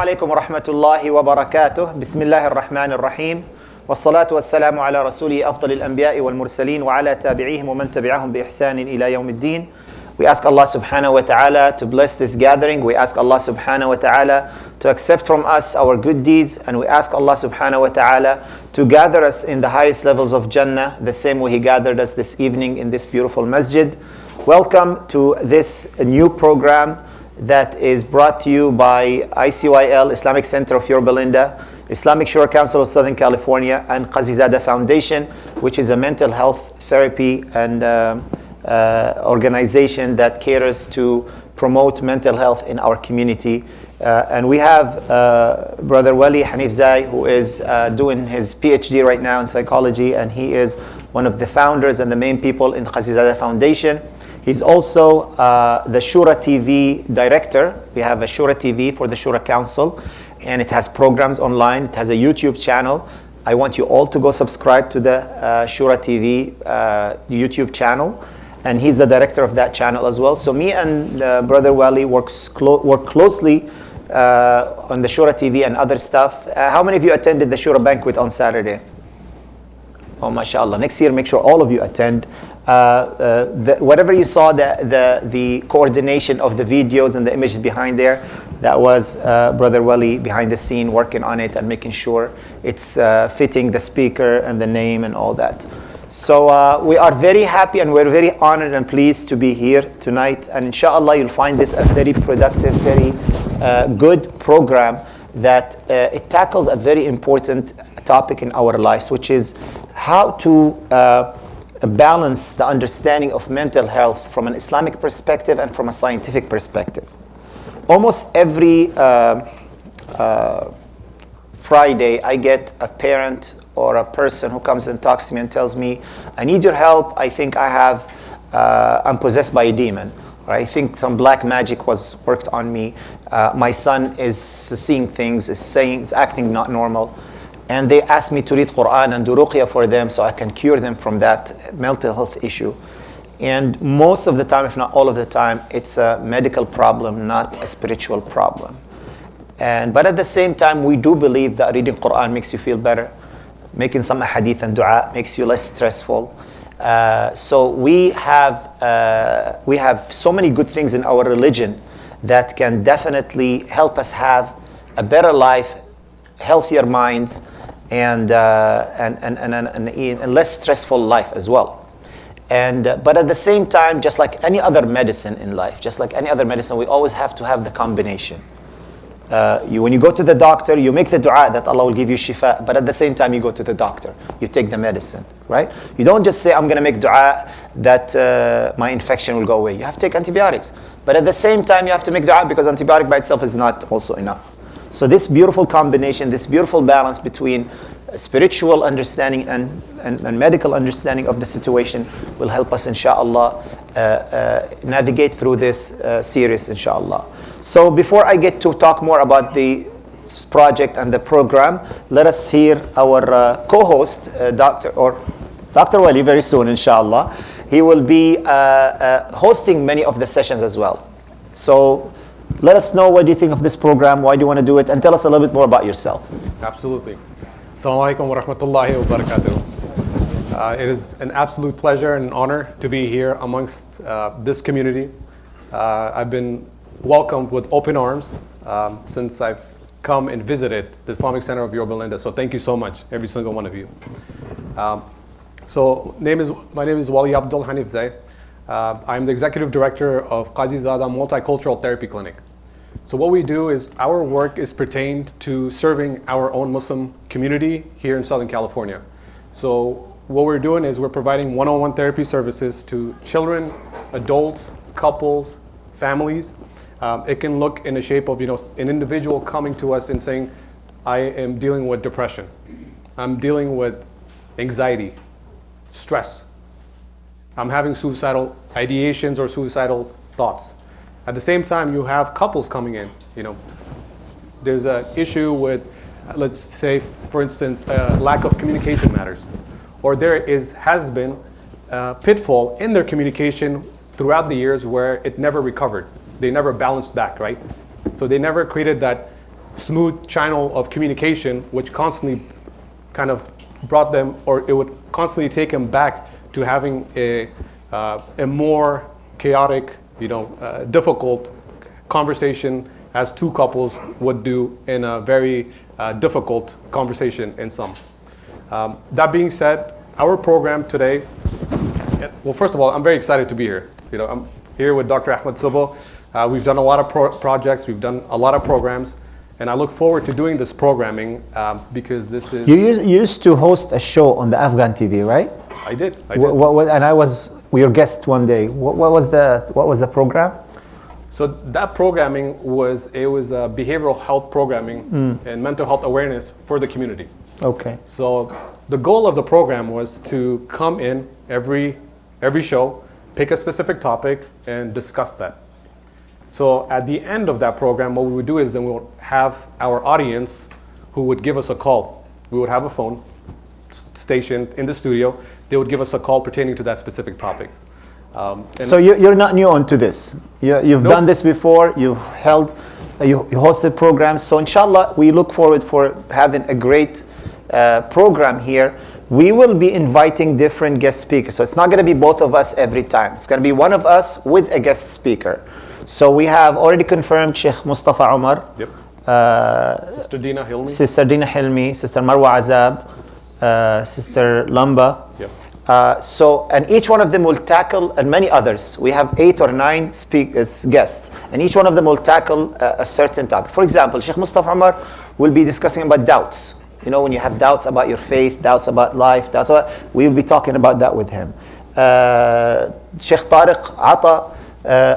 عليكم ورحمة الله وبركاته. بسم الله الرحمن الرحيم. والصلاة والسلام على رسوله أفضل الأنبياء والمرسلين وعلى تابعيهم ومن تبعهم بإحسان إلى يوم الدين. We ask Allah subhanahu wa ta'ala to bless this gathering. We ask Allah subhanahu wa ta'ala to accept from us our good deeds. And we ask Allah subhanahu wa ta'ala to gather us in the highest levels of Jannah, the same way He gathered us this evening in this beautiful masjid. Welcome to this new program that is brought to you by ICYL, Islamic Center of Yorba Linda, Islamic Shura Council of Southern California, and Qazizada Foundation, which is a mental health therapy and organization that caters to promote mental health in our community. And we have Brother Wali Hanifzai, who is doing his PhD right now in psychology, and he is one of the founders and the main people in Qazizada Foundation. He's also the Shura TV director. We have a Shura TV for the Shura Council, and it has programs online. It has a YouTube channel. I want you all to go subscribe to the Shura TV YouTube channel, and he's the director of that channel as well. So me and Brother Wali work closely on the Shura TV and other stuff. How many of you attended the Shura banquet on Saturday? Oh, mashallah. Next year, make sure all of you attend. Whatever you saw, the coordination of the videos and the images behind there, that was Brother Wali behind the scene working on it and making sure it's fitting the speaker and the name and all that. So we are very happy and we're very honored and pleased to be here tonight. And inshallah, you'll find this a very productive, very good program that it tackles a very important topic in our lives, which is how to balance the understanding of mental health from an Islamic perspective and from a scientific perspective. Almost every Friday, I get a parent or a person who comes and talks to me and tells me, I need your help. I think I'm possessed by a demon. Or I think some black magic was worked on me. My son is seeing things, is acting not normal. And they ask me to read Quran and do ruqya for them so I can cure them from that mental health issue. And most of the time, if not all of the time, it's a medical problem, not a spiritual problem. But at the same time, we do believe that reading Quran makes you feel better. Making some hadith and dua makes you less stressful. So we have so many good things in our religion that can definitely help us have a better life, healthier minds, and less stressful life as well. But at the same time, just like any other medicine in life, we always have to have the combination. When you go to the doctor, you make the dua that Allah will give you shifa, but at the same time you go to the doctor, you take the medicine, right? You don't just say, I'm going to make dua that my infection will go away. You have to take antibiotics. But at the same time, you have to make dua because antibiotic by itself is not also enough. So this beautiful combination, this beautiful balance between spiritual understanding and medical understanding of the situation will help us, inshallah, navigate through this series, inshallah. So before I get to talk more about the project and the program, let us hear our co-host, Dr. Wali, very soon, inshallah. He will be hosting many of the sessions as well. So let us know, what do you think of this program? Why do you want to do it? And tell us a little bit more about yourself. Absolutely. Assalamu alaikum wa rahmatullahi wa barakatuh. It is an absolute pleasure and an honor to be here amongst this community. I've been welcomed with open arms since I've come and visited the Islamic Center of Yorba Linda. So thank you so much, every single one of you. My name is Wali Abdul Hanifzai. I'm the executive director of Qazizada Multicultural Therapy Clinic. So what we do is our work is pertained to serving our own Muslim community here in Southern California. So what we're doing is we're providing one-on-one therapy services to children, adults, couples, families. It can look in the shape of an individual coming to us and saying, I am dealing with depression. I'm dealing with anxiety, stress. I'm having suicidal ideations or suicidal thoughts. At the same time, you have couples coming in. There's an issue with, let's say, for instance, lack of communication matters, or there has been a pitfall in their communication throughout the years where it never recovered. They never balanced back, right? So they never created that smooth channel of communication, which constantly kind of brought them, or it would constantly take them back to having a more chaotic, difficult conversation as two couples would do in a very difficult conversation in some. That being said, our program today, well, first of all, I'm very excited to be here. I'm here with Dr. Ahmed Soboh. We've done a lot of projects, we've done a lot of programs, and I look forward to doing this programming because this is... You used to host a show on the Afghan TV, right? I did. And I was your guest one day. What was the program? So that programming was behavioral health programming and mental health awareness for the community. Okay. So the goal of the program was to come in every show, pick a specific topic, and discuss that. So at the end of that program, what we would do is then we would have our audience who would give us a call. We would have a phone stationed in the studio. They would give us a call pertaining to that specific topic. So you're not new onto this. You've done this before. You hosted programs. So inshallah, we look forward for having a great program here. We will be inviting different guest speakers. So it's not going to be both of us every time. It's going to be one of us with a guest speaker. So we have already confirmed Sheikh Mustafa Umar, Sister Dina Hilmi, Sister Marwa Azab, Sister Lamba. And each one of them will tackle, and many others. We have 8 or 9 guests, and each one of them will tackle a certain topic. For example, Sheikh Mustafa Umar will be discussing about doubts. When you have doubts about your faith, doubts about life, we will be talking about that with him. Sheikh Tariq Ata,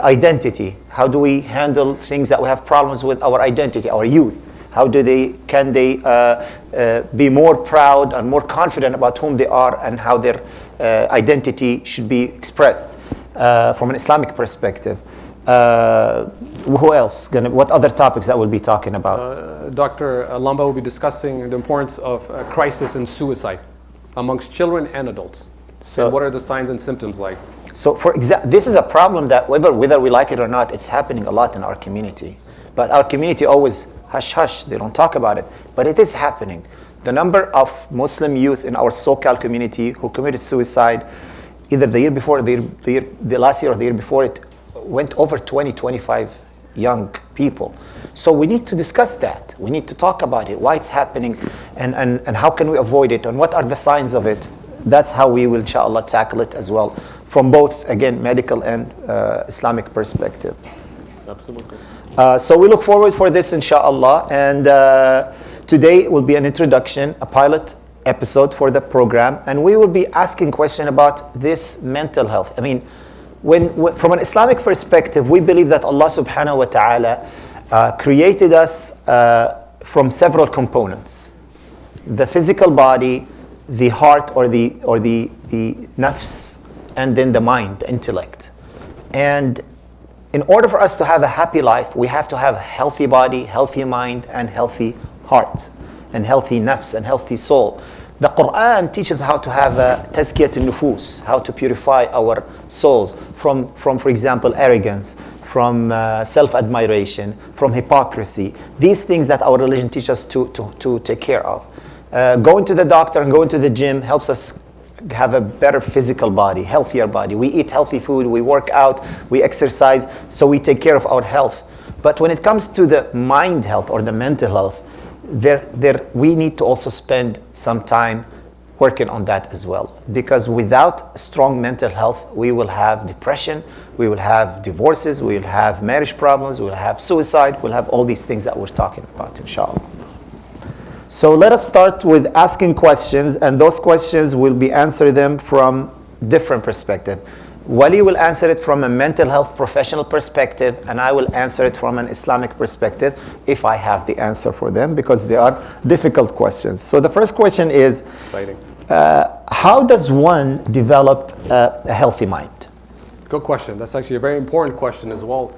identity. How do we handle things that we have problems with our identity, our youth? How can they be more proud and more confident about whom they are and how their identity should be expressed from an Islamic perspective? Who else? What other topics that we'll be talking about? Dr. Lamba will be discussing the importance of crisis and suicide amongst children and adults. So, and what are the signs and symptoms like? So, this is a problem that whether we like it or not, it's happening a lot in our community. But our community always hush, they don't talk about it. But it is happening. The number of Muslim youth in our SoCal community who committed suicide, either the year before, the last year or the year before, it went over 25 young people. So we need to discuss that. We need to talk about it, why it's happening, and how can we avoid it, and what are the signs of it. That's how we will, inshallah, tackle it as well, from both, again, medical and Islamic perspective. Absolutely. So we look forward for this, inshallah, and today will be an introduction, a pilot episode for the program, and we will be asking questions about this mental health. I mean, when from an Islamic perspective, we believe that Allah subhanahu wa ta'ala created us from several components: the physical body, the heart or the nafs, and then the mind, the intellect. And in order for us to have a happy life, we have to have a healthy body, healthy mind, and healthy heart, and healthy nafs, and healthy soul. The Quran teaches how to have a tazkiyat al-nufus, how to purify our souls from, for example, arrogance, from self-admiration, from hypocrisy. These things that our religion teaches us to take care of. Going to the doctor and going to the gym helps us have a better physical body, healthier body. We eat healthy food, we work out, we exercise, so we take care of our health. But when it comes to the mind health or the mental health, we need to also spend some time working on that as well. Because without strong mental health, we will have depression, we will have divorces, we will have marriage problems, we will have suicide, we'll have all these things that we're talking about, inshallah. So let us start with asking questions, and those questions will be answered them from different perspective. Wali will answer it from a mental health professional perspective, and I will answer it from an Islamic perspective if I have the answer for them, because they are difficult questions. So the first question is, exciting. How does one develop a healthy mind? Good question. That's actually a very important question as well.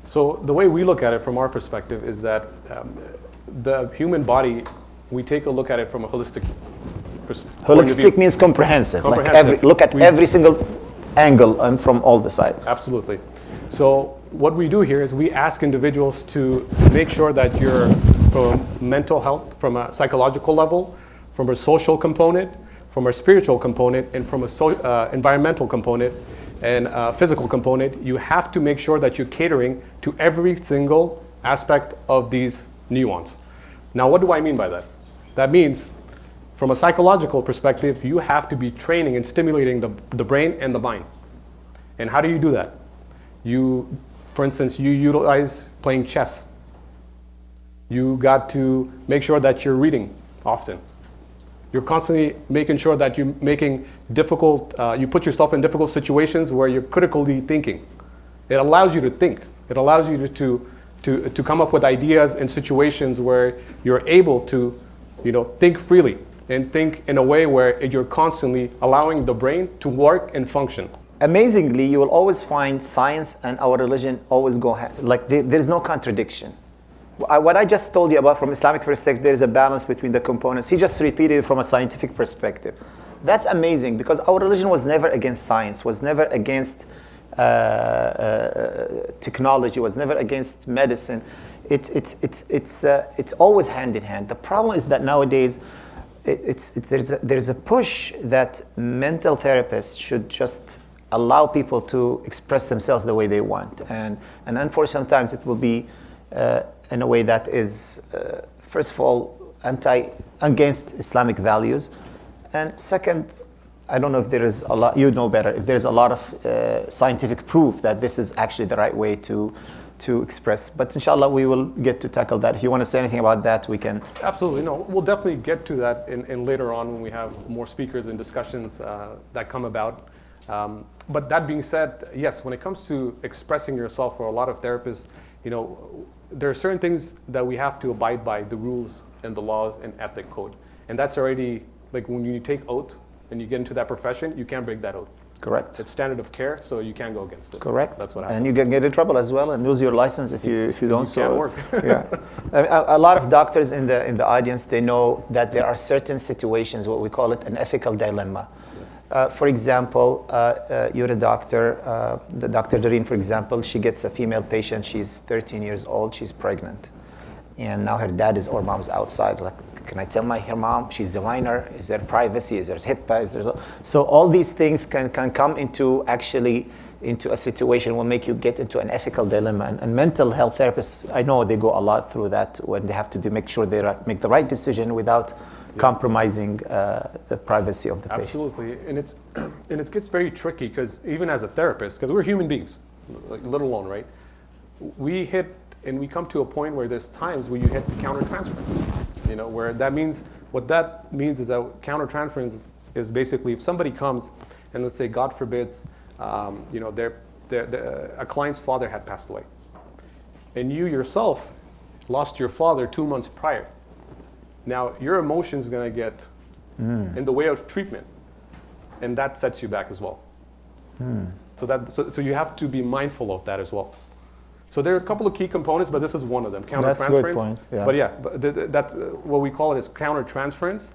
So the way we look at it from our perspective is that the human body, we take a look at it from a holistic perspective. Holistic means comprehensive. Comprehensive. Like look at every single angle and from all the sides. Absolutely. So what we do here is we ask individuals to make sure that you're from mental health, from a psychological level, from a social component, from a spiritual component, and from a environmental component and physical component. You have to make sure that you're catering to every single aspect of these nuance. Now, what do I mean by that? That means, from a psychological perspective, you have to be training and stimulating the brain and the mind. And how do you do that? For instance, you utilize playing chess. You got to make sure that you're reading often. You're constantly making sure that you're making you put yourself in difficult situations where you're critically thinking. It allows you to think. It allows you to come up with ideas in situations where you're able to, think freely and think in a way where you're constantly allowing the brain to work and function. Amazingly, you will always find science and our religion always go there's no contradiction. What I just told you about from Islamic perspective, there is a balance between the components. He just repeated it from a scientific perspective. That's amazing because our religion was never against science, was never against technology, was never against medicine. It's always hand in hand. The problem is that nowadays there's a push that mental therapists should just allow people to express themselves the way they want, and unfortunately sometimes it will be in a way that is first of all against Islamic values, and second, I don't know if there is a lot, you know better, if there's a lot of scientific proof that this is actually the right way to express. But inshallah, we will get to tackle that. If you want to say anything about that, we can. Absolutely, no, we'll definitely get to that in later on when we have more speakers and discussions that come about. But that being said, yes, when it comes to expressing yourself for a lot of therapists, there are certain things that we have to abide by, the rules and the laws and ethic code. And that's already, like when you take oath and you get into that profession, you can't break that oath. Correct. It's standard of care, so you can't go against it. Correct. That's what happens. And you can get in trouble as well and lose your license if you don't. You can't work. Yeah. A lot of doctors in the audience, they know that there are certain situations, what we call it an ethical dilemma. For example, you're a doctor, Dr. Deen, for example, she gets a female patient, she's 13 years old, she's pregnant. And now her dad or mom's outside, like, can I tell her mom she's a minor? Is there privacy? Is there HIPAA? So all these things can come into a situation will make you get into an ethical dilemma. And mental health therapists, I know they go a lot through that when they have to make sure they make the right decision without compromising the privacy of the patient. Absolutely, and it gets very tricky because even as a therapist, because we're human beings, let alone, right? We come to a point where there's times where you hit countertransference, where that means, what that means is that countertransference is basically if somebody comes and let's say, God forbids, a client's father had passed away, and you yourself lost your father 2 months prior. Now, your emotions are going to get in the way of treatment, and that sets you back as well. So you have to be mindful of that as well. So there are a couple of key components, but this is one of them, countertransference. That's a good point. Yeah. But yeah, that's what we call it is countertransference.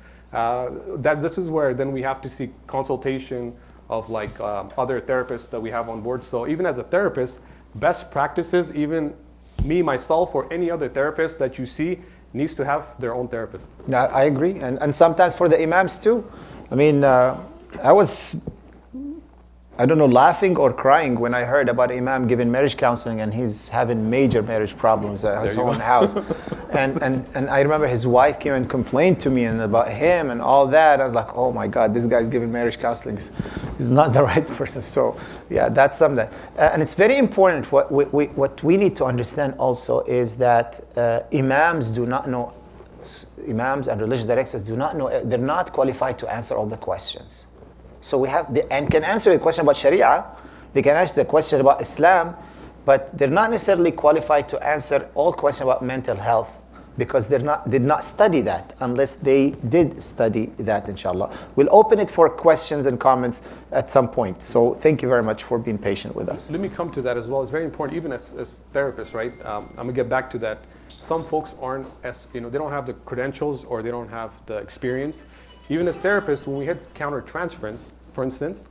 This is where then we have to seek consultation of other therapists that we have on board. So even as a therapist, best practices, even me, myself, or any other therapist that you see needs to have their own therapist. Yeah, I agree. And sometimes for the imams too. I mean, I was, I don't know, laughing or crying when I heard about Imam giving marriage counseling and he's having major marriage problems at his own house. and I remember his wife came and complained to me and about him and all that. I was like, oh my God, this guy's giving marriage counseling. He's not the right person. So yeah, that's something. And it's very important. What we need to understand also is that imams do not know, imams and religious directors do not know, they're not qualified to answer all the questions. So we have, and can answer the question about Sharia, they can answer the question about Islam, but they're not necessarily qualified to answer all questions about mental health because did not study that unless they did study that, inshallah. We'll open it for questions and comments at some point. So thank you very much for being patient with us. Let me come to that as well. It's very important, even as therapists, right? I'm gonna get back to that. Some folks aren't as, they don't have the credentials or they don't have the experience. Even as therapists, when we hit countertransference, for instance,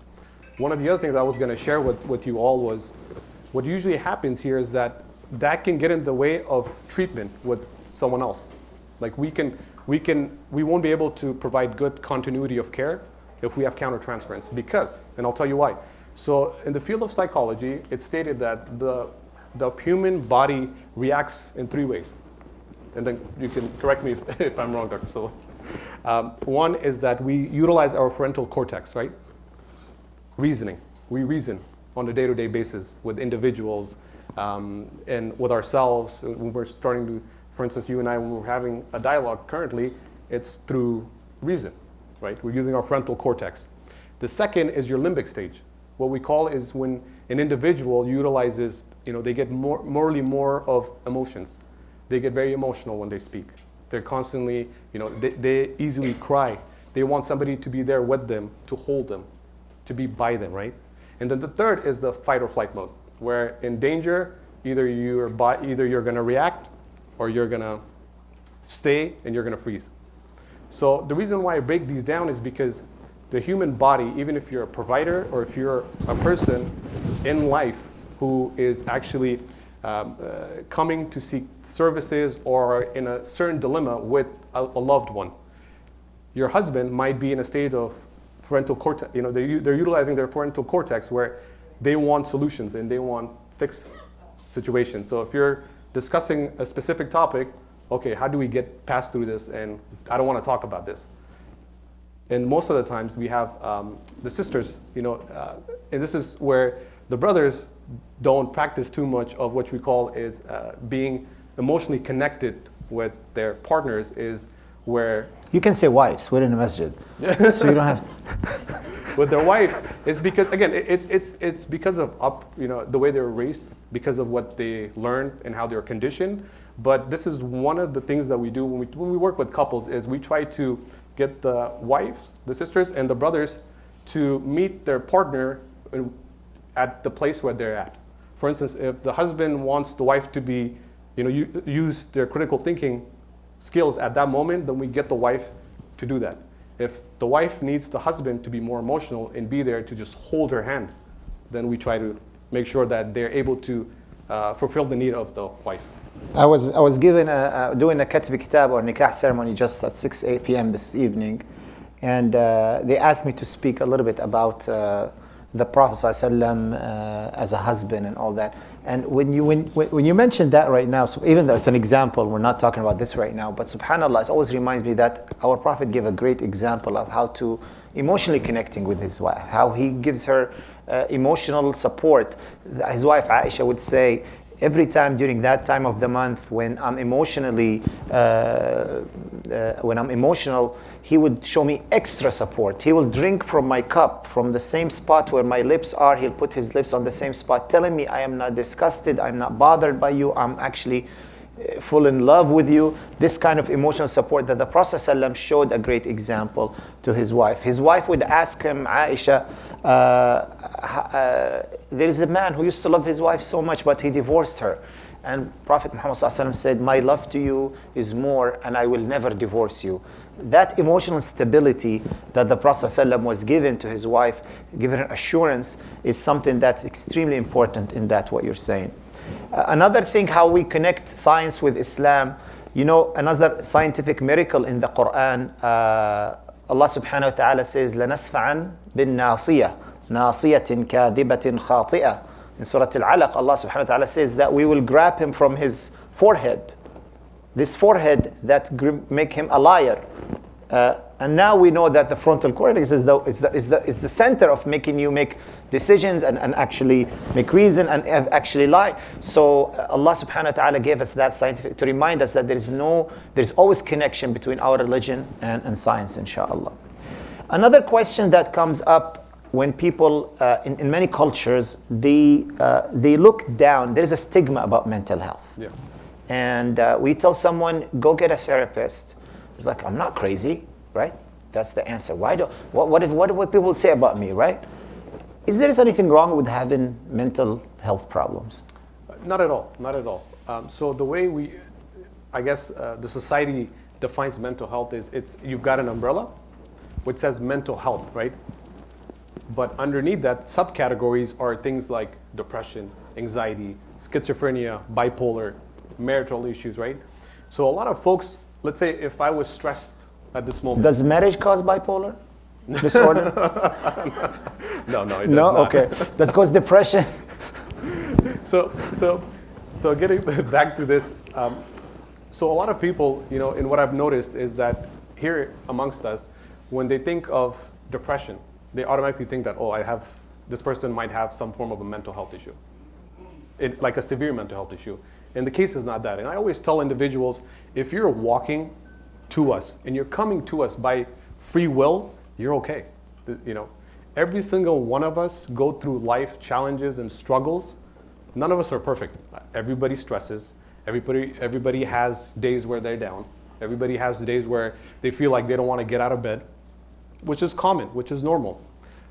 one of the other things I was going to share with you all was what usually happens here is that can get in the way of treatment with someone else. Like we won't be able to provide good continuity of care if we have countertransference, because, and I'll tell you why. So in the field of psychology, it's stated that the human body reacts in 3 ways. And then you can correct me if I'm wrong, Dr. Soboh. One is that we utilize our frontal cortex, right? Reasoning. We reason on a day-to-day basis with individuals and with ourselves. When we're starting to, for instance, you and I, when we're having a dialogue currently, it's through reason, right? We're using our frontal cortex. The second is your limbic stage. What we call is when an individual utilizes, they get more of emotions. They get very emotional when they speak. They're constantly, they easily cry. They want somebody to be there with them, to hold them, to be by them, right? And then the third is the fight or flight mode, where in danger, either you're going to react or you're going to stay and you're going to freeze. So the reason why I break these down is because the human body, even if you're a provider or if you're a person in life who is actually coming to seek services or in a certain dilemma with a loved one, your husband might be in a state of frontal cortex. They're utilizing their frontal cortex where they want solutions and they want fixed situations. So if you're discussing a specific topic, okay, how do we get past through this? And I don't want to talk about this. And most of the times we have the sisters, and this is where the brothers don't practice too much of what we call is being emotionally connected with their partners, is where... You can say wives, we're in a masjid. So you don't have to... With their wives, it's because, again, it's because of the way they were raised, because of what they learned and how they're conditioned. But this is one of the things that we do when we work with couples, is we try to get the wives, the sisters, and the brothers to meet their partner at the place where they're at. For instance, if the husband wants the wife to be, use their critical thinking skills at that moment, then we get the wife to do that. If the wife needs the husband to be more emotional and be there to just hold her hand, then we try to make sure that they're able to fulfill the need of the wife. I was given doing a katb kitab or nikah ceremony just at 6 p.m. this evening, and they asked me to speak a little bit about the Prophet ﷺ, as a husband and all that. And when you mentioned that right now, so even though it's an example, we're not talking about this right now, but subhanAllah, it always reminds me that our Prophet gave a great example of how to emotionally connecting with his wife, how he gives her emotional support. His wife Aisha would say, every time during that time of the month when I'm emotional, he would show me extra support. He will drink from my cup, from the same spot where my lips are. He'll put his lips on the same spot, telling me I am not disgusted, I'm not bothered by you, I'm actually full in love with you. This kind of emotional support that the Prophet ﷺ showed a great example to his wife. His wife would ask him, Aisha, there is a man who used to love his wife so much, but he divorced her. And Prophet Muhammad ﷺ said, my love to you is more, and I will never divorce you. That emotional stability that the Prophet ﷺ was given to his wife, given her assurance, is something that's extremely important in that what you're saying. Another thing, how we connect science with Islam, another scientific miracle in the Quran, Allah subhanahu wa ta'ala says, لَنَسْفَعًا بِالنَّاصِيَةِ نَاصِيَةٍ كَاذِبَةٍ خَاطِئَةٍ. In Surah Al-Alaq, Allah subhanahu wa ta'ala says that we will grab him from his forehead. This forehead that make him a liar. And now we know that the frontal cortex is the center of making you make decisions and actually make reason and actually lie. So Allah subhanahu wa ta'ala gave us that scientific to remind us that there's always connection between our religion and science, inshallah. Another question that comes up when people in many cultures, they look down. There's a stigma about mental health. Yeah. And we tell someone, go get a therapist. It's like, I'm not crazy, right? That's the answer. What do people say about me, right? Is there anything wrong with having mental health problems? Not at all, not at all. So the way the society defines mental health is you've got an umbrella which says mental health, right? But underneath that, subcategories are things like depression, anxiety, schizophrenia, bipolar, marital issues, right? So a lot of folks let's say if I was stressed at this moment. Does marriage cause bipolar disorder? No, it does No? not. Okay. Does it cause depression? So getting back to this, so a lot of people, and what I've noticed is that here amongst us, when they think of depression, they automatically think that, this person might have some form of a mental health issue, like a severe mental health issue. And the case is not that. And I always tell individuals, if you're walking to us and you're coming to us by free will, you're okay. Every single one of us go through life challenges and struggles. None of us are perfect. Everybody stresses. Everybody has days where they're down. Everybody has days where they feel like they don't want to get out of bed, which is common, which is normal.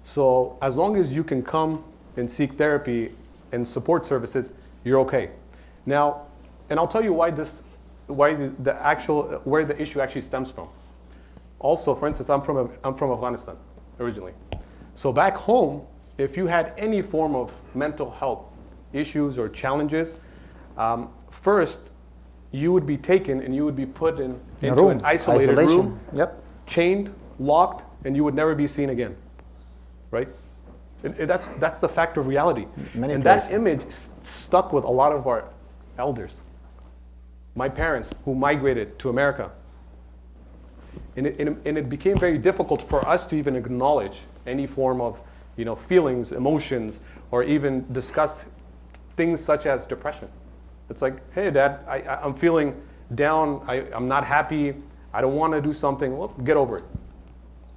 So as long as you can come and seek therapy and support services, you're okay. Now, and I'll tell you where the issue actually stems from. Also, for instance, I'm from Afghanistan originally. So back home, if you had any form of mental health issues or challenges, first you would be taken and you would be put into an isolated room, chained, locked, and you would never be seen again, right? That's the fact of reality. That image stuck with a lot of our elders. My parents who migrated to America. And it became very difficult for us to even acknowledge any form of feelings, emotions, or even discuss things such as depression. It's like, hey, Dad, I'm feeling down. I'm not happy. I don't want to do something. Well, get over it.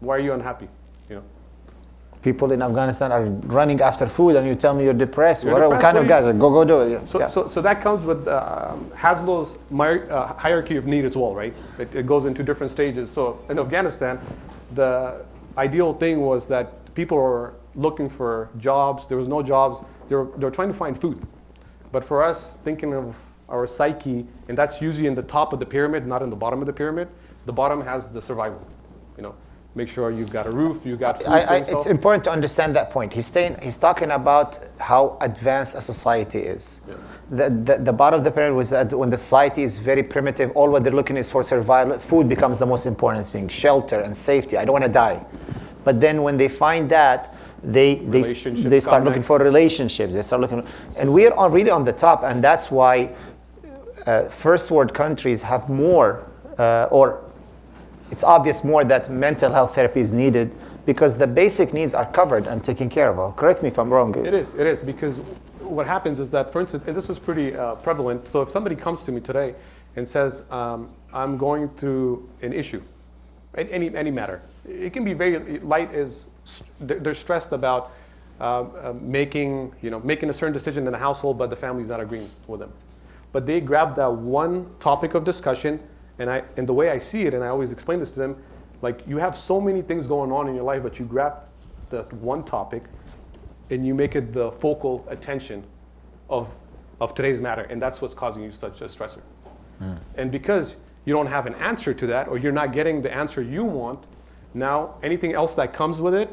Why are you unhappy? People in Afghanistan are running after food, and you tell me you're depressed. What kind of guys? Go do it. So that comes with Haslow's hierarchy of need as well, right? It goes into different stages. So in Afghanistan, the ideal thing was that people were looking for jobs. There was no jobs. They were trying to find food. But for us, thinking of our psyche, and that's usually in the top of the pyramid, not in the bottom of the pyramid. The bottom has the survival, Make sure you've got a roof, you've got food. It's important to understand that point. He's talking about how advanced a society is. Yeah. The bottom of the pyramid was that when the society is very primitive, all what they're looking is for survival. Food becomes the most important thing, shelter and safety. I don't want to die. But then when they find that, they start looking for relationships. They start looking, and we are really on the top, and that's why first world countries have more, or it's obvious more that mental health therapy is needed because the basic needs are covered and taken care of. Correct me if I'm wrong. It is because what happens is that, for instance, and this was pretty prevalent. So if somebody comes to me today and says, I'm going through an issue, any matter, it can be very light as they're stressed about making a certain decision in the household, but the family's not agreeing with them. But they grab that one topic of discussion. And the way I see it, and I always explain this to them, like you have so many things going on in your life, but you grab that one topic and you make it the focal attention of today's matter, and that's what's causing you such a stressor. And because you don't have an answer to that, or you're not getting the answer you want, now anything else that comes with it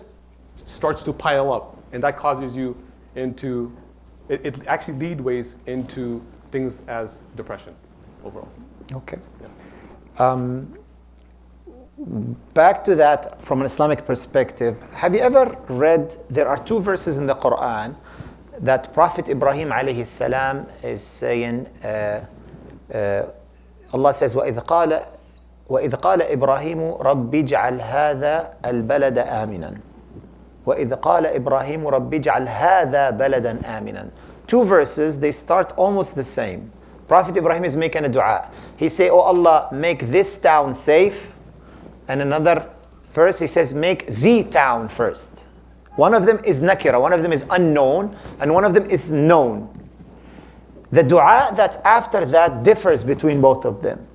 starts to pile up, and that causes you into, it actually leadways into things as depression overall. Okay. Yeah. Back to that from an Islamic perspective, have you ever read, there are two verses in the Quran that Prophet Ibrahim alayhi salam is saying, Allah says, وَإِذْ قَالَ إِبْرَاهِيمُ رَبِّ اجْعَلْ هَذَا الْبَلَدَ آمِنًا وَإِذْ قَالَ إِبْرَاهِيمُ رَبِّ اجْعَلْ هَذَا بَلَدًا آمِنًا. Two verses, they start almost the same. Prophet Ibrahim is making a dua. He say, oh Allah, make this town safe. And another verse, he says, make the town first. One of them is nakira, one of them is unknown, and one of them is known. The dua that's after that differs between both of them.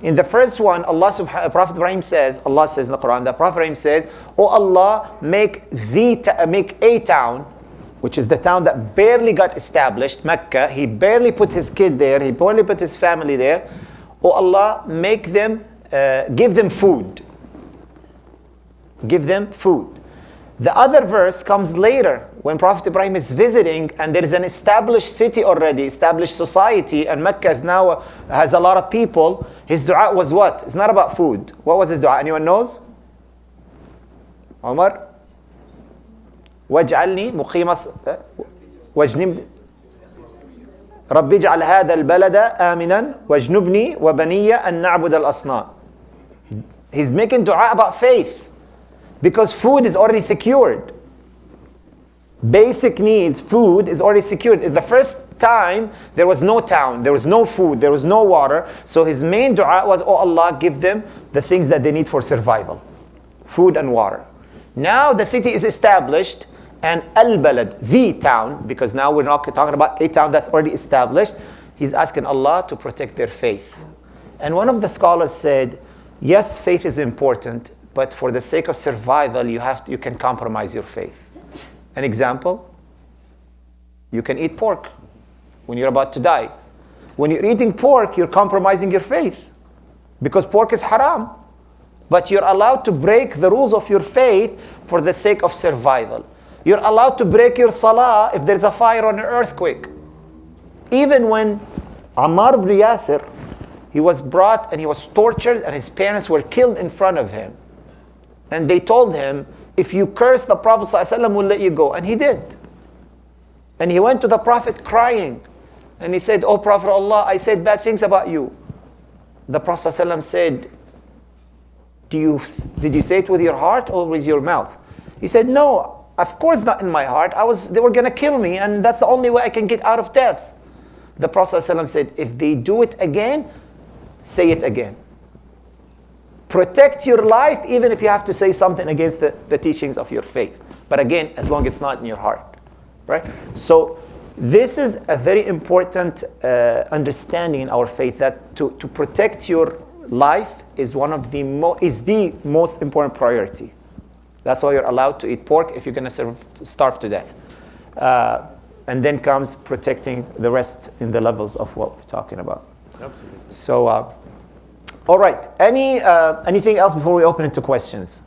In the first one, Prophet Ibrahim says, Allah says in the Quran, that Prophet Ibrahim says, oh Allah, make a town, which is the town that barely got established, Mecca. He barely put his kid there. He barely put his family there. Oh Allah, make them, give them food. Give them food. The other verse comes later when Prophet Ibrahim is visiting and there is an established city already, established society, and Mecca is now has a lot of people. His dua was what? It's not about food. What was his dua? Anyone knows? Omar? وَاجْعَلْنِي مُقِيمَ وَاجْنِبْنِي رَبِّ اجْعَلْ هَذَا الْبَلَدَ آمِنًا وَاجْنُبْنِي وَبَنِيَّ أَن نَعْبُدَ الْأَصْنَامَ. He's making dua about faith. Because food is already secured. Basic needs, food is already secured. The first time, there was no town, there was no food, there was no water. So his main dua was, oh Allah, give them the things that they need for survival. Food and water. Now the city is established, and al-balad, the town, because now we're not talking about a town that's already established. He's asking Allah to protect their faith. And one of the scholars said, yes, faith is important, but for the sake of survival, you can compromise your faith. An example, you can eat pork when you're about to die. When you're eating pork, you're compromising your faith because pork is haram. But you're allowed to break the rules of your faith for the sake of survival. You're allowed to break your salah if there's a fire or an earthquake. Even when Ammar ibn Yasir, he was brought and he was tortured and his parents were killed in front of him. And they told him, if you curse the Prophet ﷺ, we'll let you go. And he did. And he went to the Prophet crying. And he said, oh Prophet Allah, I said bad things about you. The Prophet ﷺ said, did you say it with your heart or with your mouth? He said, no, of course not in my heart. They were going to kill me, and that's the only way I can get out of death. The Prophet ﷺ said, if they do it again, say it again. Protect your life even if you have to say something against the teachings of your faith. But again, as long as it's not in your heart. Right? So this is a very important understanding in our faith, that to protect your life is the most important priority. That's why you're allowed to eat pork if you're going to starve to death. And then comes protecting the rest in the levels of what we're talking about. Absolutely. So, all right. Anything else before we open it to questions?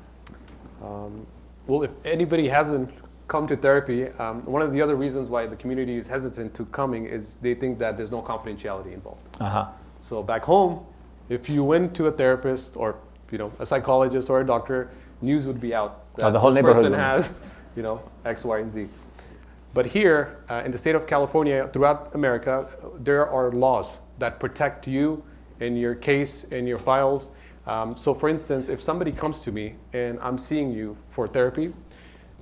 Well, if anybody hasn't come to therapy, one of the other reasons why the community is hesitant to coming is they think that there's no confidentiality involved. Uh-huh. So back home, if you went to a therapist or a psychologist or a doctor, news would be out that the whole neighborhood person has X, Y, and Z. But here in the state of California, throughout America, there are laws that protect you in your case, in your files. So for instance, if somebody comes to me and I'm seeing you for therapy,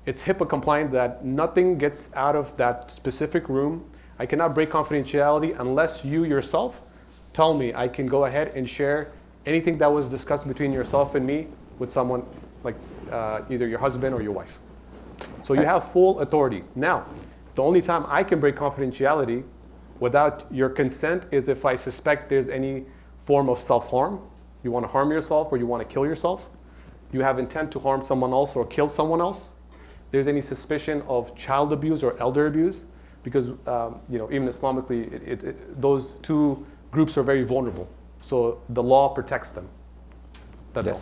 it's HIPAA compliant that nothing gets out of that specific room. I cannot break confidentiality unless you yourself tell me. I can go ahead and share anything that was discussed between yourself and me with someone like either your husband or your wife. So you have full authority. Now, the only time I can break confidentiality without your consent is if I suspect there's any form of self-harm. You want to harm yourself or you want to kill yourself. You have intent to harm someone else or kill someone else. There's any suspicion of child abuse or elder abuse, because even Islamically, those two groups are very vulnerable. So the law protects them. That's all.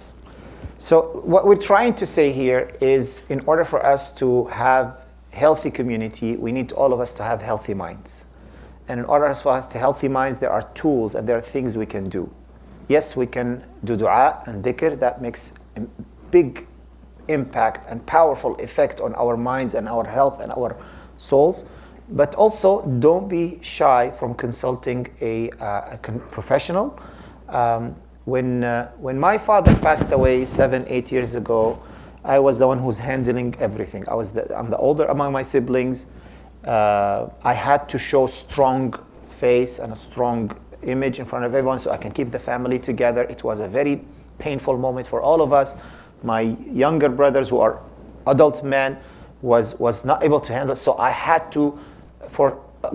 So what we're trying to say here is, in order for us to have healthy community, we need all of us to have healthy minds. And in order for us to have healthy minds, there are tools and there are things we can do. Yes, we can do dua and dhikr. That makes a big impact and powerful effect on our minds and our health and our souls. But also, don't be shy from consulting a professional. When my father passed away 7-8 years ago, I was the one who's handling everything. I'm the older among my siblings. I had to show strong face and a strong image in front of everyone so I can keep the family together. It was a very painful moment for all of us. My younger brothers, who are adult men, was not able to handle it. So I had to,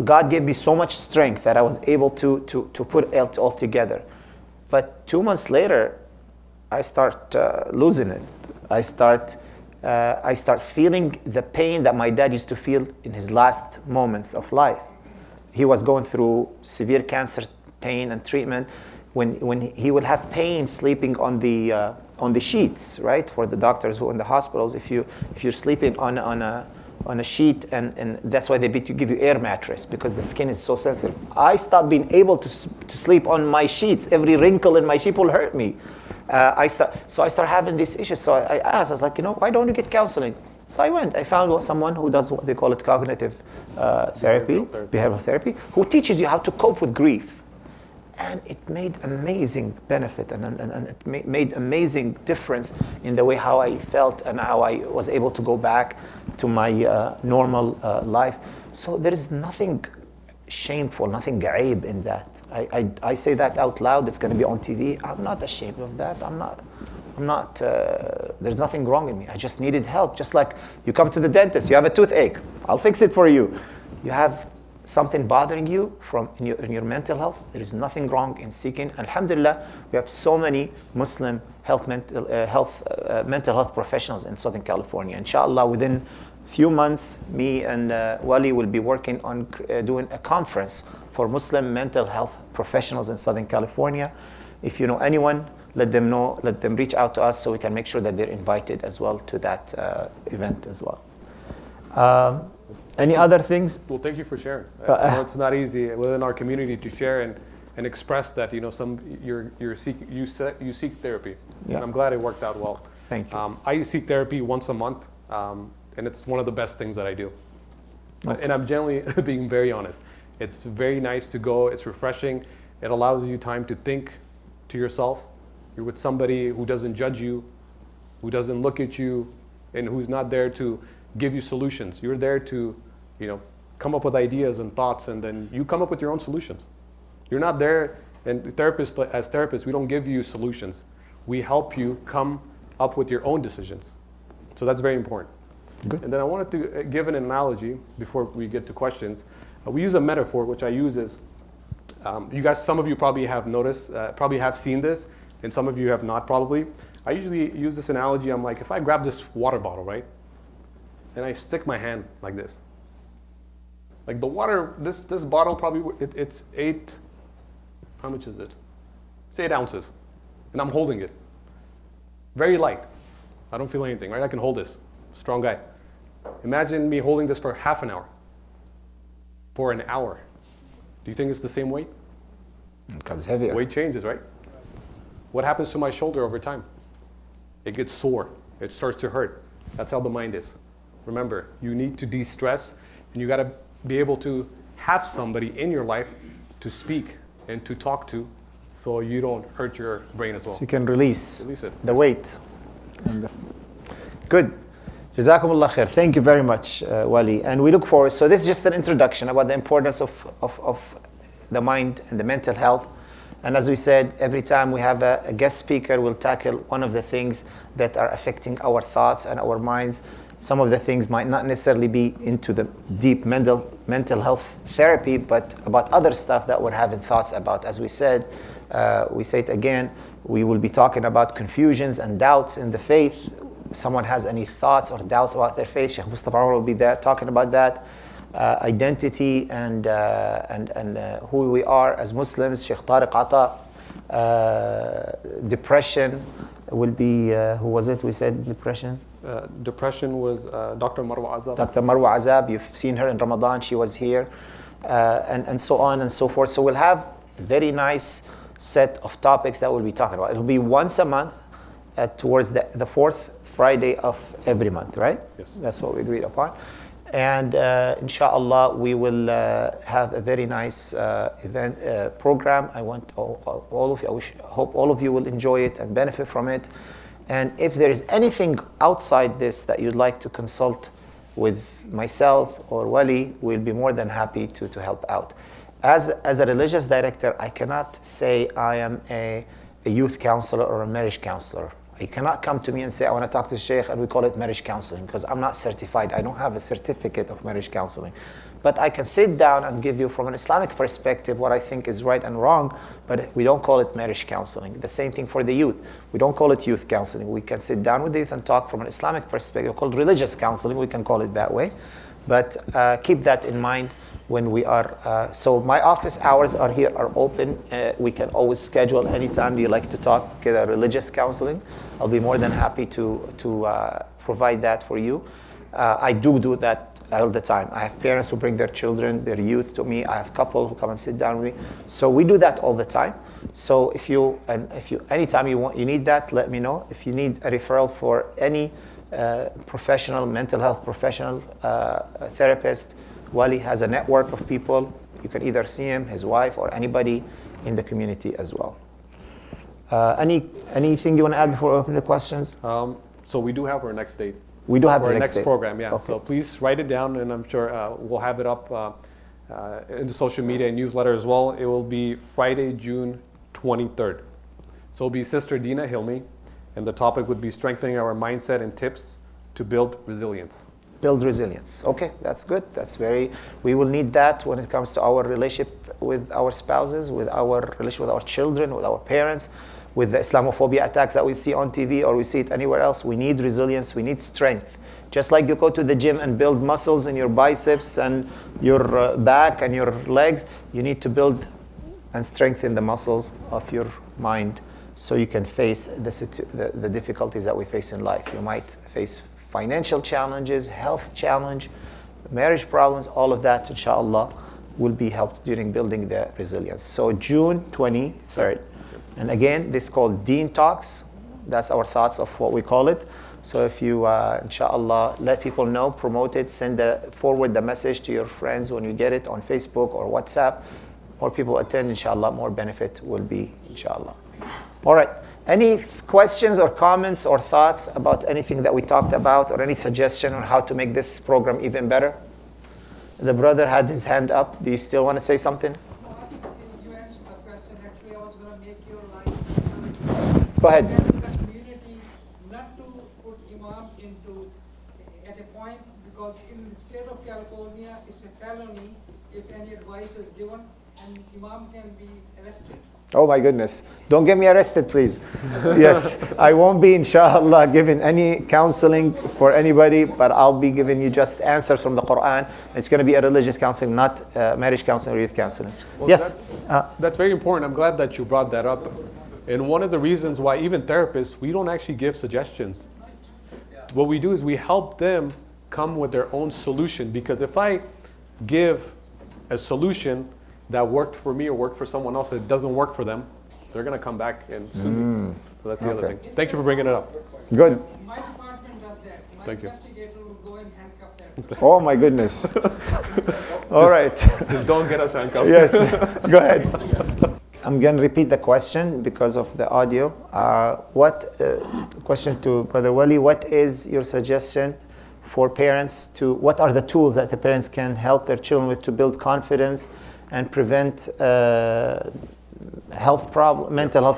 God gave me so much strength that I was able to put it all together. But 2 months later, I start losing it. I start feeling the pain that my dad used to feel in his last moments of life. He was going through severe cancer pain and treatment. when he will have pain sleeping on the sheets, right? For the doctors who are in the hospitals, if you're sleeping on a sheet, and that's why they give you air mattress, because the skin is so sensitive. I stopped being able to sleep on my sheets. Every wrinkle in my sheet will hurt me. I start having these issues. So I asked, I was like, why don't you get counseling? So I went. I found someone who does what they call it cognitive behavioral therapy, who teaches you how to cope with grief. And it made amazing benefit, and it made amazing difference in the way how I felt and how I was able to go back to my normal life. So there is nothing shameful, nothing gaib in that. I say that out loud. It's going to be on TV. I'm not ashamed of that. I'm not. There's nothing wrong in me. I just needed help. Just like you come to the dentist, you have a toothache. I'll fix it for you. You have something bothering you in your mental health, there is nothing wrong in seeking. Alhamdulillah, we have so many Muslim mental health professionals in Southern California. Inshallah, within few months, me and Wali will be working on doing a conference for Muslim mental health professionals in Southern California. If you know anyone, let them know, let them reach out to us so we can make sure that they're invited as well to that event as well. Any other things? Well, thank you for sharing. I know it's not easy within our community to share and express that you seek therapy. Yeah. And I'm glad it worked out well. Thank you. I seek therapy once a month, and it's one of the best things that I do. Okay. And I'm generally being very honest. It's very nice to go. It's refreshing. It allows you time to think to yourself. You're with somebody who doesn't judge you, who doesn't look at you, and who's not there to give you solutions. You're there to come up with ideas and thoughts, and then you come up with your own solutions. You're not there, and as therapists, we don't give you solutions. We help you come up with your own decisions. So that's very important. Good. And then I wanted to give an analogy before we get to questions. We use a metaphor, which I use as, you guys, some of you probably have noticed, probably have seen this, and some of you have not probably. I usually use this analogy. I'm like, if I grab this water bottle, right? And I stick my hand like this. Like the water, this bottle probably, it's 8, how much is it? It's 8 ounces. And I'm holding it. Very light. I don't feel anything, right? I can hold this. Strong guy. Imagine me holding this for half an hour. For an hour. Do you think it's the same weight? It becomes heavier. Weight changes, right? What happens to my shoulder over time? It gets sore. It starts to hurt. That's how the mind is. Remember, you need to de-stress, and you got to be able to have somebody in your life to speak and to talk to, so you don't hurt your brain as well. So you can release it. The weight. Good. Jazakumullah khair. Thank you very much, Wali. And we look forward. So this is just an introduction about the importance of the mind and the mental health. And as we said, every time we have a guest speaker, we'll tackle one of the things that are affecting our thoughts and our minds. Some of the things might not necessarily be into the deep mental health therapy, but about other stuff that we're having thoughts about. As we said, we say it again, we will be talking about confusions and doubts in the faith. If someone has any thoughts or doubts about their faith, Sheikh Mustafa will be there talking about that. Identity and who we are as Muslims, Sheikh Tariq Ata. Depression will be, who was it? We said depression. Depression was Dr. Marwa Azab. Dr. Marwa Azab, you've seen her in Ramadan, she was here, and so on and so forth. So we'll have a very nice set of topics that we'll be talking about. It will be once a month towards the fourth Friday of every month, right? Yes. That's what we agreed upon. And inshallah, we will have a very nice event program. I want all of you, hope all of you will enjoy it and benefit from it. And if there is anything outside this that you'd like to consult with myself or Wali, we'll be more than happy to help out. As a religious director, I cannot say I am a youth counselor or a marriage counselor. You cannot come to me and say, I want to talk to Sheikh, and we call it marriage counseling, because I'm not certified. I don't have a certificate of marriage counseling. But I can sit down and give you from an Islamic perspective what I think is right and wrong, but we don't call it marriage counseling. The same thing for the youth. We don't call it youth counseling. We can sit down with the youth and talk from an Islamic perspective, called religious counseling. We can call it that way. But keep that in mind. when we are, so my office hours are here, are open. We can always schedule anytime you like to talk religious counseling. I'll be more than happy to provide that for you. I do that all the time. I have parents who bring their children, their youth to me. I have couple who come and sit down with me. So we do that all the time. So if you anytime you need that, let me know. If you need a referral for any professional, mental health professional, therapist, Wali has a network of people. You can either see him, his wife, or anybody in the community as well. Anything you want to add before we open the questions? So we do have our next date. We do have our the next date. program, yeah. Okay. So please write it down, and I'm sure we'll have it up in the social media and newsletter as well. It will be Friday, June 23rd. So it'll be Sister Dina Hilmi, and the topic would be strengthening our mindset and tips to build resilience. Build resilience. Okay, that's good. We will need that when it comes to our relationship with our spouses, with our relationship with our children, with our parents, with the Islamophobia attacks that we see on TV or we see it anywhere else. We need resilience, we need strength. Just like you go to the gym and build muscles in your biceps and your back and your legs, you need to build and strengthen the muscles of your mind so you can face the difficulties that we face in life. You might face financial challenges, health challenge, marriage problems, all of that, inshallah, will be helped during building the resilience. So June 23rd. And again, this is called Deen Talks. That's our thoughts of what we call it. So if you, inshallah, let people know, promote it, forward the message to your friends when you get it on Facebook or WhatsApp. More people attend, inshallah, more benefit will be, inshallah. All right. Any questions or comments or thoughts about anything that we talked about, or any suggestion on how to make this program even better? The brother had his hand up. Do you still want to say something? I think you answered the question. Actually, I was going to make your life. Go ahead. The community not to put imam at a point, because in the state of California, it's a felony if any advice is given, and imam can be arrested. Oh my goodness. Don't get me arrested, please. Yes, I won't be, inshallah, giving any counseling for anybody, but I'll be giving you just answers from the Quran. It's going to be a religious counseling, not marriage counseling or youth counseling. Well, Yes? That's very important. I'm glad that you brought that up. And one of the reasons why even therapists, we don't actually give suggestions. What we do is we help them come with their own solution. Because if I give a solution that worked for me or worked for someone else that doesn't work for them, they're going to come back and sue me. So that's the other thing. Thank you for bringing it up. Good. My department does that. My Thank you. investigator will go and handcuff them. Oh my goodness. All right. Just don't get us handcuffed. Yes, go ahead. I'm going to repeat the question because of the audio. Question to Brother Wali, what is your suggestion for parents what are the tools that the parents can help their children with to build confidence and prevent mental health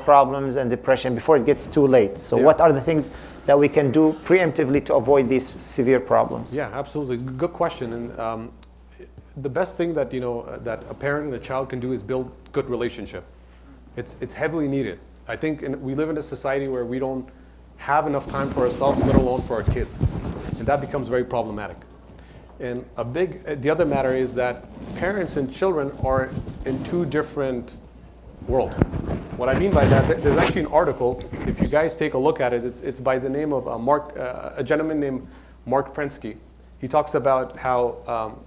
problems and depression before it gets too late? So what are the things that we can do preemptively to avoid these severe problems? Yeah, absolutely. Good question. And the best thing that that a parent and a child can do is build good relationship. It's heavily needed. I think we live in a society where we don't have enough time for ourselves, let alone for our kids, and that becomes very problematic. And the other matter is that parents and children are in two different worlds. What I mean by that, there's actually an article, if you guys take a look at it, it's by the name of Marc, a gentleman named Marc Pensky. He talks about how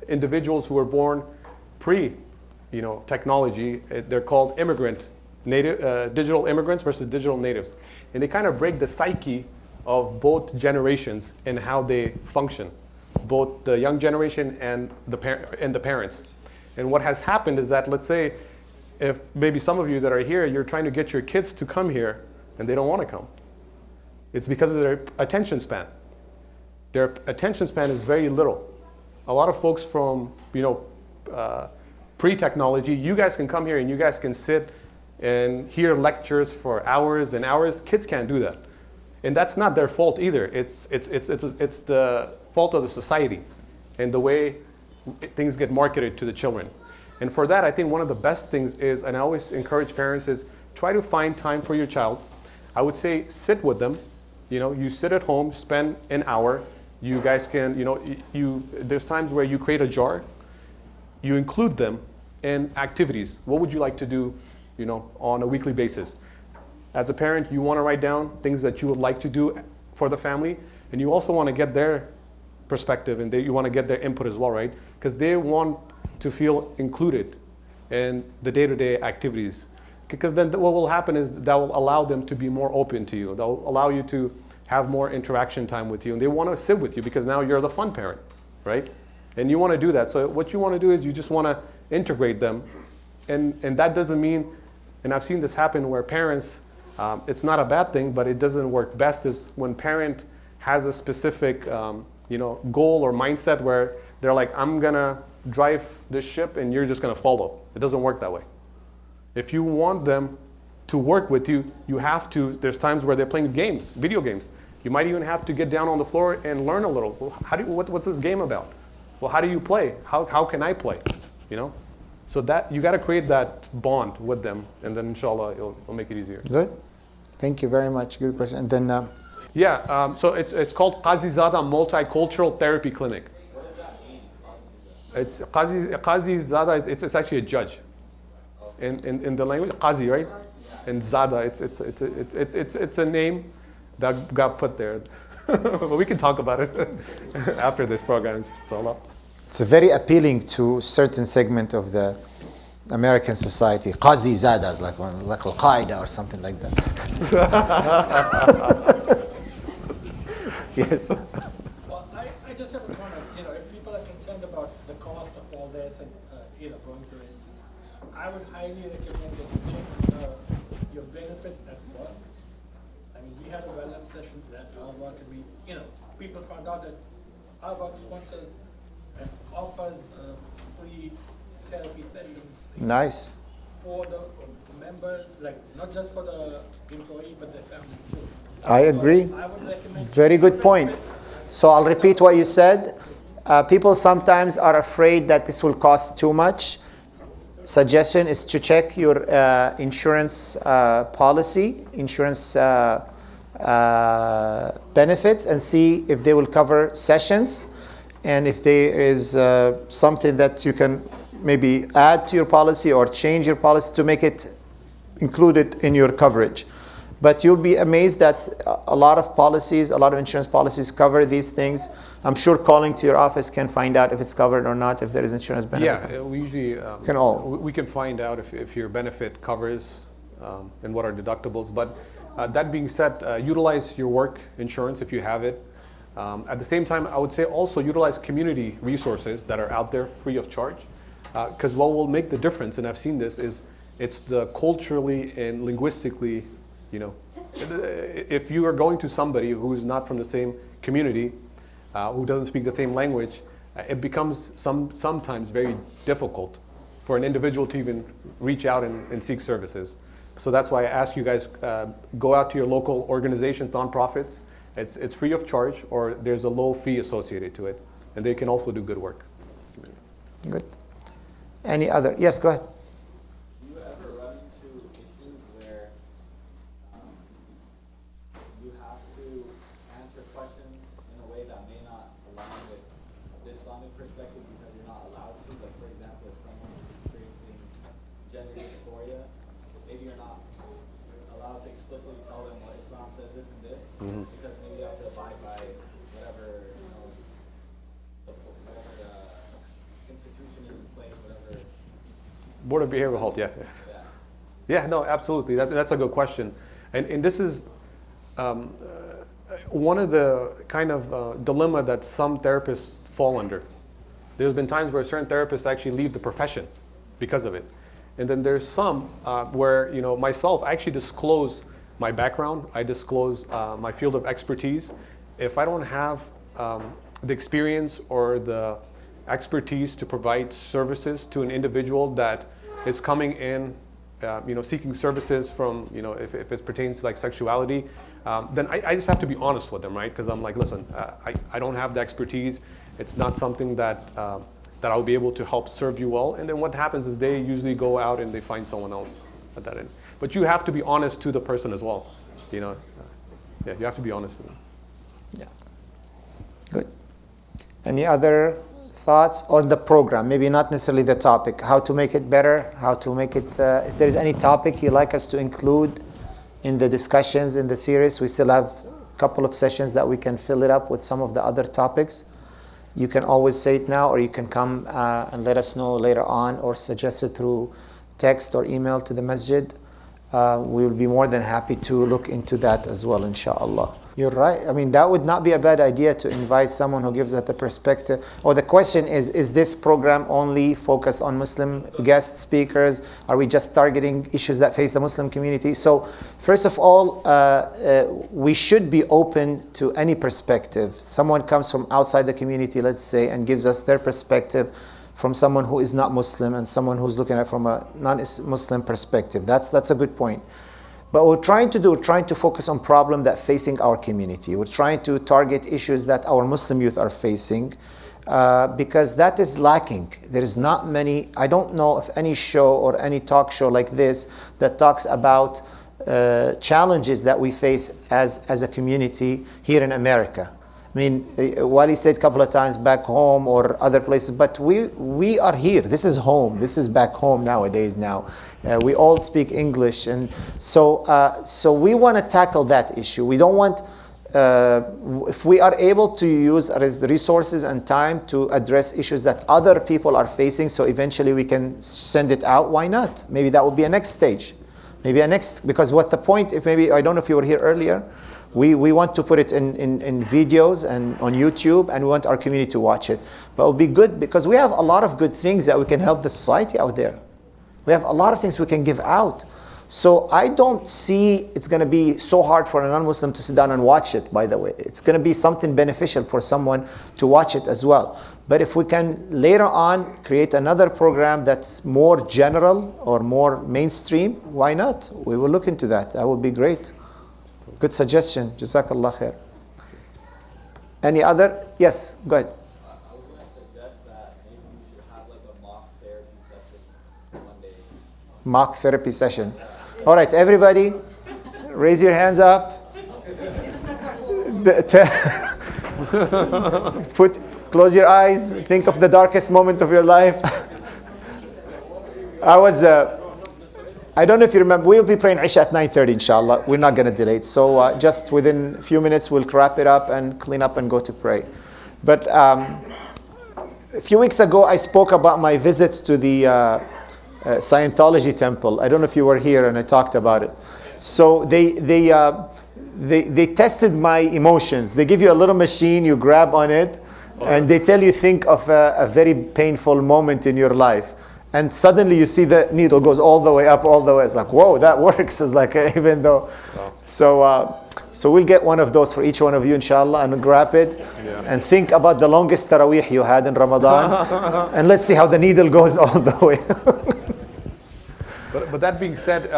individuals who were born pre-technology, they're called digital immigrants versus digital natives. And they kind of break the psyche of both generations and how they function, both the young generation and the parents. And what has happened is that, let's say, if maybe some of you that are here, you're trying to get your kids to come here and they don't want to come. It's because of their attention span. Their attention span is very little. A lot of folks from pre-technology, you guys can come here and you guys can sit and hear lectures for hours and hours. Kids can't do that. And that's not their fault either. It's the fault of the society and the way things get marketed to the children. And for that, I think one of the best things is, and I always encourage parents, is try to find time for your child. I would say sit with them. You sit at home, spend an hour. You guys can, there's times where you create a jar you include them in activities. What would you like to do, on a weekly basis? As a parent, you want to write down things that you would like to do for the family, and you also want to get their perspective and you want to get their input as well, right? Because they want to feel included in the day-to-day activities. Because then what will happen is that will allow them to be more open to you. They'll allow you to have more interaction time with you, and they want to sit with you because now you're the fun parent, right? And you want to do that. So what you want to do is you just want to integrate them, and that doesn't mean, and I've seen this happen where parents, it's not a bad thing, but it doesn't work best is when parent has a specific goal or mindset where they're like, I'm gonna drive this ship and you're just gonna follow. It doesn't work that way. If you want them to work with you, you have to, there's times where they're playing games, video games. You might even have to get down on the floor and learn a little. Well, what's this game about? Well, how do you play? How can I play? So that you got to create that bond with them, and then inshallah it'll make it easier. Good. Thank you very much. Good question. And then so it's called Qazizada Multicultural Therapy Clinic. It's Qazizada. It's actually a judge. In the language, Qazi, right? And Zada, it's a name that got put there. But we can talk about it after this program, inshallah. it's very appealing to certain segment of the American society. Qazizada is like Al-Qaeda or something like that. Yes. Well, I just have a comment. If people are concerned about the cost of all this and going through it, I would highly recommend that you check your benefits at work. I mean, we had a wellness session at our work, and people found out that our work sponsors and offers free therapy sessions. Nice. For the members, like not just for the employee, but their family too. I agree. I would recommend. Very good point. So I'll repeat what you said. People sometimes are afraid that this will cost too much. Suggestion is to check your insurance policy, insurance benefits, and see if they will cover sessions, and if there is something that you can maybe add to your policy or change your policy to make it included in your coverage. But you'll be amazed that a lot of policies, a lot of insurance policies cover these things. I'm sure calling to your office can find out if it's covered or not, if there is insurance benefit. Yeah, we usually we can find out if your benefit covers and what are deductibles. But that being said, utilize your work insurance if you have it. At the same time, I would say also utilize community resources that are out there free of charge. Because what will make the difference, and I've seen this, is it's the culturally and linguistically, if you are going to somebody who's not from the same community, who doesn't speak the same language, it becomes sometimes very difficult for an individual to even reach out and seek services. So that's why I ask you guys, go out to your local organizations, nonprofits. It's free of charge, or there's a low fee associated to it, and they can also do good work. Good. Any other? Yes, go ahead. Do you ever run into issues where you have to answer questions in a way that may not align with the Islamic perspective because you're not allowed to? Like, for example, if someone is experiencing gender dysphoria, maybe you're not allowed to explicitly tell them what Islam says this and this, because maybe you have to abide by whatever, whatever institution is in place, whatever. Board of Behavioral Health, yeah. Yeah, no, absolutely. That's a good question. And this is one of the kind of dilemma that some therapists fall under. There's been times where certain therapists actually leave the profession because of it. And then there's some where, myself, I actually disclose my background. I disclose my field of expertise. If I don't have the experience or the expertise to provide services to an individual that is coming in, seeking services from, if it pertains to like sexuality, then I just have to be honest with them, right? Because I'm like, listen, I don't have the expertise. It's not something that I'll be able to help serve you well. And then what happens is they usually go out and they find someone else at that end. But you have to be honest to the person as well. Yeah, you have to be honest to them. Yeah. Good. Any other thoughts on the program, maybe not necessarily the topic, how to make it better, how to make it, if there's any topic you'd like us to include in the discussions in the series. We still have a couple of sessions that we can fill it up with some of the other topics. You can always say it now, or you can come and let us know later on, or suggest it through text or email to the masjid. We will be more than happy to look into that as well, inshallah. You're right. I mean, that would not be a bad idea to invite someone who gives us the perspective. Or the question is this program only focused on Muslim guest speakers? Are we just targeting issues that face the Muslim community? So, first of all, we should be open to any perspective. Someone comes from outside the community, let's say, and gives us their perspective from someone who is not Muslim and someone who's looking at it from a non-Muslim perspective. That's a good point. But what we're trying to focus on problems that facing our community. We're trying to target issues that our Muslim youth are facing, because that is lacking. There is not many, I don't know of any show or any talk show like this that talks about challenges that we face as a community here in America. I mean, Wali said a couple of times back home or other places, but we are here. This is home. This is back home nowadays now. We all speak English. And so we want to tackle that issue. We don't want, if we are able to use resources and time to address issues that other people are facing, so eventually we can send it out, why not? Maybe that would be a next stage. Maybe a next, because what the point, if maybe, I don't know if you were here earlier, we want to put it in videos and on YouTube, and we want our community to watch it. But it'll be good because we have a lot of good things that we can help the society out there. We have a lot of things we can give out. So I don't see it's going to be so hard for a non-Muslim to sit down and watch it, by the way. It's going to be something beneficial for someone to watch it as well. But if we can later on create another program that's more general or more mainstream, why not? We will look into that. That would be great. Good suggestion. Jazakallah khair. Any other? Yes, go ahead. I was going to suggest that maybe we should have like a mock therapy session one day. Mock therapy session. All right, everybody, raise your hands up. Close your eyes. Think of the darkest moment of your life. I don't know if you remember, we'll be praying Isha at 9:30, inshallah. We're not going to delay it. So just within a few minutes, we'll wrap it up and clean up and go to pray. But a few weeks ago, I spoke about my visits to the Scientology temple. I don't know if you were here, and I talked about it. So they tested my emotions. They give you a little machine, you grab on it, and they tell you think of a very painful moment in your life. And suddenly you see the needle goes all the way up, all the way. It's like, whoa, that works. It's like, even though. Wow. So we'll get one of those for each one of you, inshallah, and grab it. Yeah. And think about the longest tarawih you had in Ramadan. And let's see how the needle goes all the way. But that being said,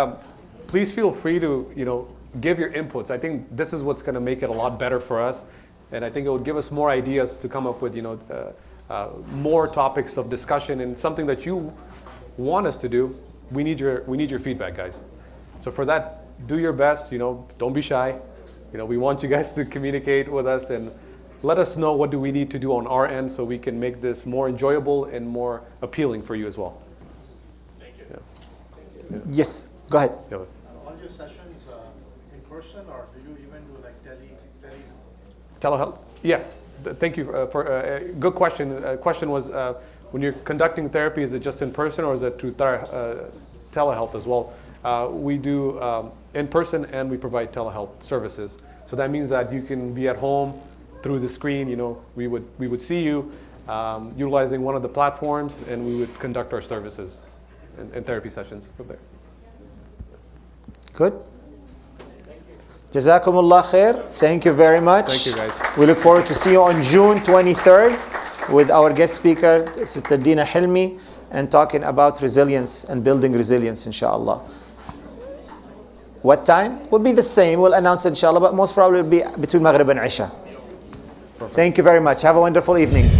please feel free to, give your inputs. I think this is what's going to make it a lot better for us. And I think it would give us more ideas to come up with, more topics of discussion and something that you want us to do. We need your feedback, guys. So for that, do your best. Don't be shy. We want you guys to communicate with us and let us know what do we need to do on our end so we can make this more enjoyable and more appealing for you as well. Thank you. Yeah. Yes, go ahead. Yeah. All your sessions in person, or do you even do like tele? Telehealth? Yeah. Thank you for a good question. Question was, when you're conducting therapy, is it just in person or is it through telehealth as well? We do in person and we provide telehealth services. So that means that you can be at home through the screen. We would see you utilizing one of the platforms, and we would conduct our services and therapy sessions from there. Good. Jazakumullah khair. Thank you very much. Thank you, guys. We look forward to see you on June 23rd with our guest speaker, Sister Deen Hilmi, and talking about resilience and building resilience, inshallah. What time? Will be the same. We'll announce it, inshallah, but most probably will be between Maghrib and Isha. Perfect. Thank you very much. Have a wonderful evening.